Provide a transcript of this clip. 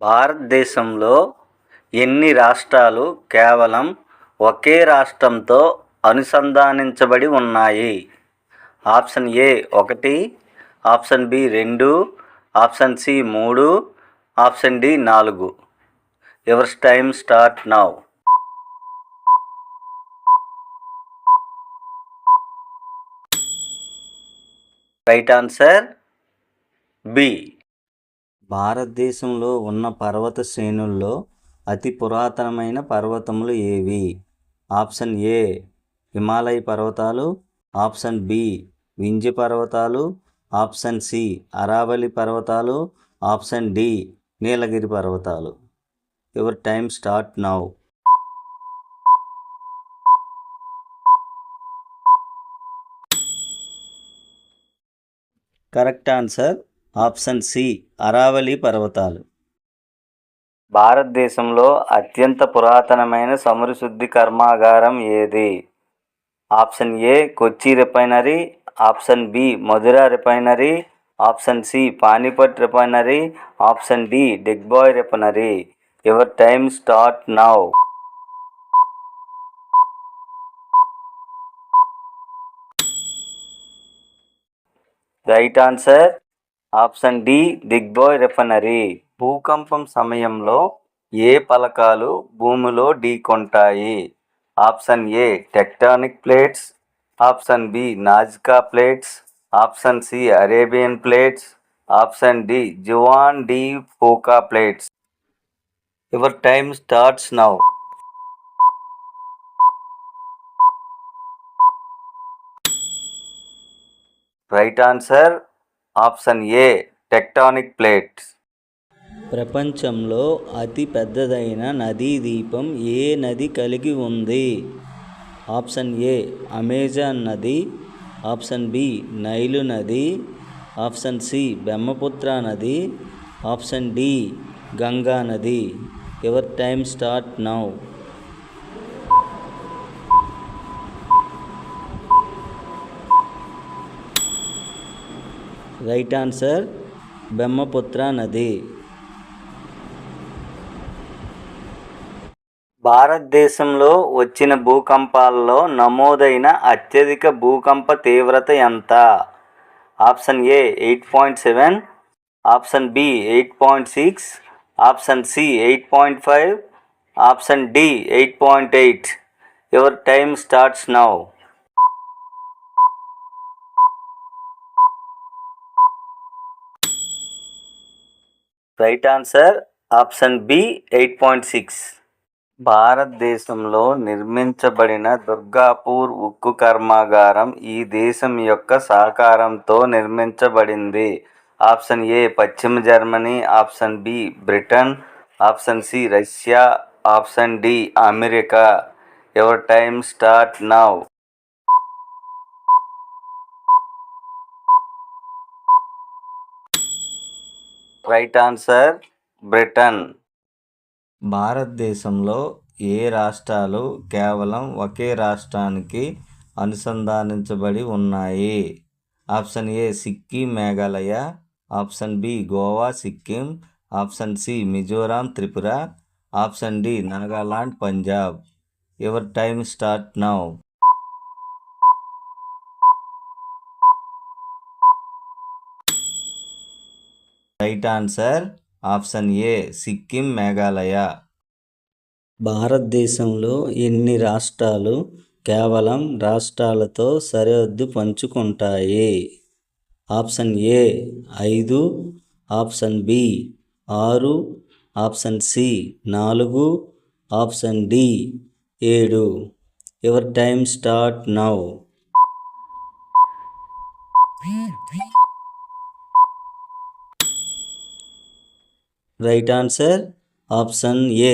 భారతదేశంలో ఎన్ని రాష్ట్రాలు కేవలం ఒకే రాష్ట్రంతో అనుసంధానించబడి ఉన్నాయి? Option A 1, option B 2, option C 3, option D 4. Your time start now. Right answer B. భారతదేశంలో ఉన్న పర్వత శ్రేణుల్లో అతి పురాతనమైన పర్వతములు ఏవి? ఆప్షన్ ఏ హిమాలయ పర్వతాలు, ఆప్షన్ బి వింధ్య పర్వతాలు, ఆప్షన్ సి అరావళి పర్వతాలు, ఆప్షన్ డి నీలగిరి పర్వతాలు. Your time start now. Correct answer option C Aravalli పర్వతాలు. భారతదేశంలో అత్యంత పురాతనమైన చమురు శుద్ధి కర్మాగారం ఏది? Option A Kochi refinery, option B Mathura refinery, option C Panipat refinery, option D Digboi refinery. Your time start now. Right answer option D Digboi refinery. భూకంపం సమయంలో ఏ పలకాలు భూమిలో ఢీకొంటాయి? Option A tectonic plates, option B Nazca plates, option C Arabian plates, option D Juan de ఫోకా plates. Your time starts now. Right answer option A tectonic plates. ప్రపంచంలో అతి పెద్దదైన నదీ ద్వీపం ఏ నది కలిగి ఉంది? ఆప్షన్ ఏ అమెజాన్ నది, ఆప్షన్ బి నైలు నది, ఆప్షన్ సి బ్రహ్మపుత్ర నది, ఆప్షన్ డి గంగా నది. Your time start now. Right answer Brahmaputra నది. భారతదేశంలో వచ్చిన భూకంపాల్లో నమోదైన అత్యధిక భూకంప తీవ్రత ఎంత? Option A 8.7, option B 8.6, option C 8.5, option D 8.8. Your time starts now. Right answer option B 8.6. భారతదేశంలో నిర్మించబడిన దుర్గాపూర్ ఉక్కు కర్మాగారం ఈ దేశం యొక్క సహకారంతో నిర్మించబడింది. ఆప్షన్ ఏ పశ్చిమ Germany, option B Britain, option C Russia, option D America. Your time start now. Right answer Britain. భారతదేశంలో ఏ రాష్ట్రాలు కేవలం ఒకే రాష్ట్రానికి అనుసంధానించబడి ఉన్నాయి? Option A Sikkim Meghalaya, option B Goa Sikkim, option C Mizoram Tripura, option D Nagaland Punjab. Your time start now. Right answer option A Sikkim Meghalaya. భారతదేశంలో ఎన్ని రాష్ట్రాలు కేవలం రాష్ట్రాలతో సరిహద్దు పంచుకుంటాయి? Option A 5, option B 6, option C 4, option D 7. Your time start now. Right answer option A